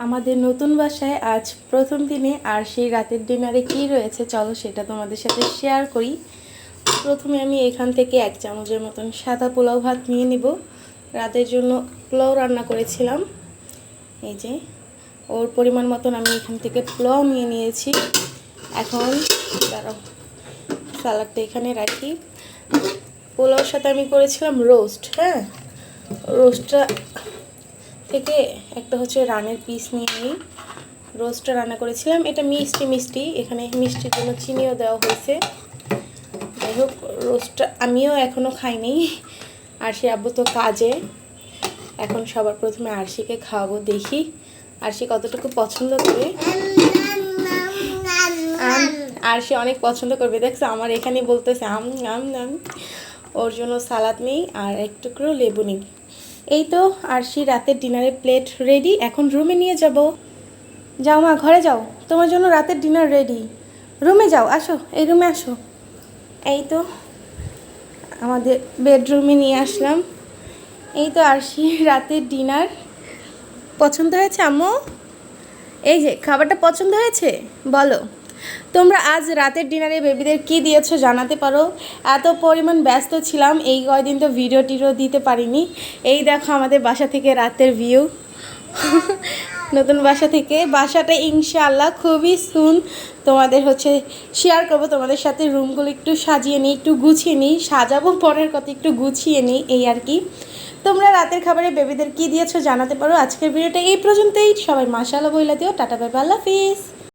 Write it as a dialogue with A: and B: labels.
A: আমাদের নতুন বাসায় আজ প্রথম দিনে আর সেই রাতের ডিনারে কি রয়েছে চলো সেটা তোমাদের সাথে শেয়ার করি। প্রথমে আমি এখান থেকে 1 চামচের মতন সাদা পোলাও ভাত নিয়ে নিব। রাতের জন্য পোলাও রান্না করেছিলাম, এই যে ওর পরিমাণ মতন আমি এখান থেকে পোলাও নিয়ে নিয়েছি। এখন দাঁড়াও, সালাডটা এখানে রাখি। পোলাওর সাথে আমি করেছিলাম রোস্ট। হ্যাঁ, রোস্টটা থেকে একটা হচ্ছে রানের পিস নিয়ে নিই। রোস্টটা রান্না করেছিলাম, এটা মিষ্টি, এখানে মিষ্টির জন্য চিনিও দেওয়া হয়েছে। যাই হোক, রোস্টটা আমিও এখনও খাইনি, আরশি আব্বু তো কাজে। এখন সবার প্রথমে আরশিকে খাওয়াবো, দেখি আরশি কতটুকু পছন্দ করে। আরশি অনেক পছন্দ করবে, দেখছো আমার এখানে বলতেছে আম আম আম। ওর জন্য সালাদ নেই আর এক টুকরো লেবু নেই। এই তো আরশি রাতের ডিনারের প্লেট রেডি, এখন রুমে নিয়ে যাব। যাও মা, ঘরে যাও, তোমার জন্য রাতের ডিনার রেডি। রুমে যাও, আসো, এই রুমে আসো। এই তো আমাদের বেডরুমে নিয়ে আসলাম। এই তো আরশি রাতের ডিনার। পছন্দ হয়েছে আম্মু? এই যে খাবারটা পছন্দ হয়েছে? বলো তোমরা আজ রাতের ডিনারে বেবিদের কি দিয়েছো জানাতে পারো। এত পরিমাণ ব্যস্ত ছিলাম এই কয়দিন, তো ভিডিও টিডিও দিতে পারিনি। এই দেখো আমাদের বাসা থেকে রাতের ভিউ। নতুন বাসা থেকে, বাসাটা ইনশাআল্লাহ খুবই সুন তোমাদের হচ্ছে শেয়ার করবো তোমাদের সাথে। রুমগুলো একটু সাজিয়ে নিই, একটু গুছিয়ে নিই, সাজাবো পরের কথা, একটু গুছিয়ে নিই, এই আর কি। তোমরা রাতের খাবারে বেবিদের কি দিয়েছো জানাতে পারো। আজকের ভিডিওটা এই পর্যন্তই। সবাই মাশাআল্লাহ বইলা দিও। টাটা, বাই বাই, আল্লাহ হাফিজ।